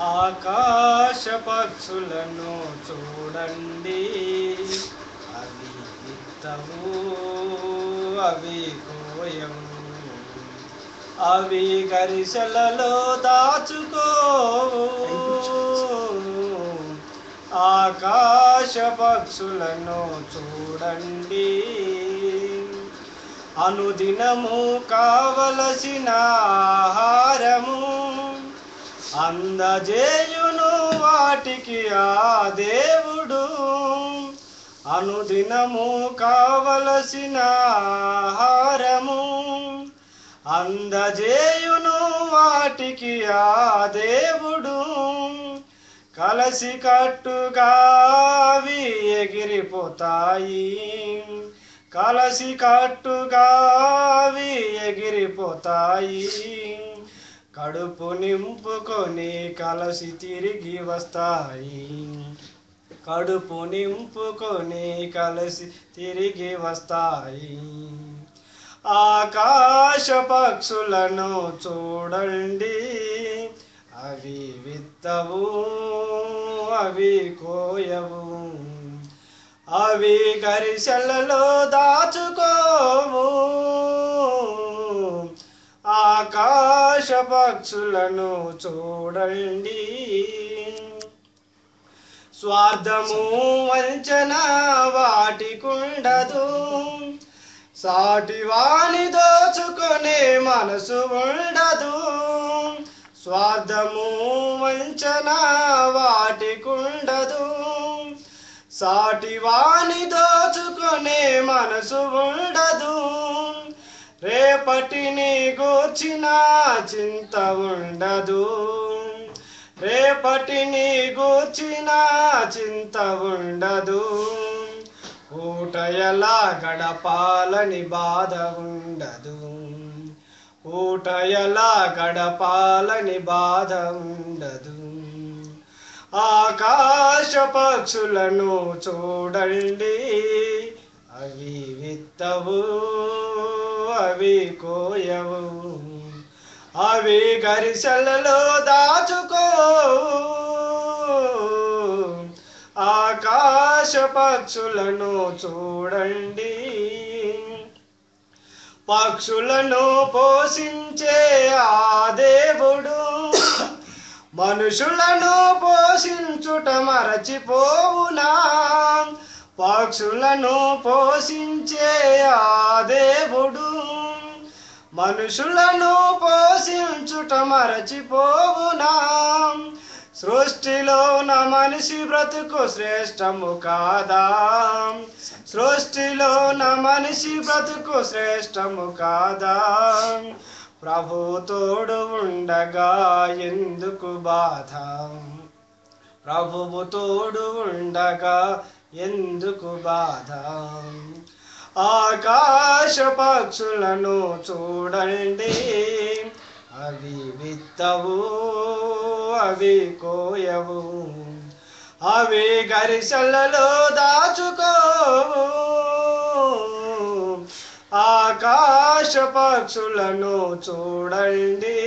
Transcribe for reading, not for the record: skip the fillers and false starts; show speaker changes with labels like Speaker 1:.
Speaker 1: ఆకాశ పక్షులను చూడండి, అవి విత్తవు, అవి కోయవు, అవి గరిసెలలో దాచుకోవు. ఆకాశ పక్షులను చూడండి, అనుదినము కావలసిన ఆహారము అందజేయును వాటికి ఆ దేవుడు. అనుదినము కావలసిన ఆహారము అందజేయును వాటికి ఆ దేవుడు. కలసి కట్టుగా అవి ఎగిరిపోతాయి, కలసి కట్టుగా అవి ఎగిరిపోతాయి. కడుపు నింపుకొని కలసి తిరిగి వస్తాయి, కడుపు నింపుకొని కలసి తిరిగి వస్తాయి. ఆకాశ పక్షులను చూడండి, అవి విత్తవు, అవి కోయవు, అవి గరిసెలలో దాచుకోవు. ఆకాశ పక్షులను చూడండి. స్వార్థము వంచన వాటికుండదు, సాటివాని దోచుకునే మనసు ఉండదు. స్వార్థము వంచన వాటికుండదు, సాటివాని దోచుకునే మనసు ఉండదు. రేపటిని గూర్చిన చింత ఉండదు, రేపటిని గూర్చిన చింత ఉండదు. పూట ఎలా గడపాలని బాధ ఉండదు, పూట ఎలా గడపాలని బాధ ఉండదు. ఆకాశ పక్షులను చూడండి, అవి విత్తవు, అవి కోయవు, అవి గరిసెలలో దాచుకోవు. ఆకాశ పక్షులను చూడండి. పక్షులను పోషించే ఆ దేవుడు మనుషులను పోషించుట మరచిపోవునా? పక్షులను పోషించే ఆ దేవుడు మనుషులను పోషించుట మరచిపోవునా? సృష్టిలోన మనిషి బ్రతుకు శ్రేష్టము కాదా? సృష్టిలోన మనిషి బ్రతుకు శ్రేష్టము కాదా? ప్రభు తోడు ఉండగా ఎందుకు బాధ? ప్రభువు తోడు ఉండగా ఎందుకు బాధ? ఆకాశ పక్షులను చూడండి, అవి విత్తవు, అవి కోయవు, అవి గరిసెలలో దాచుకోవు. ఆకాశ పక్షులను చూడండి.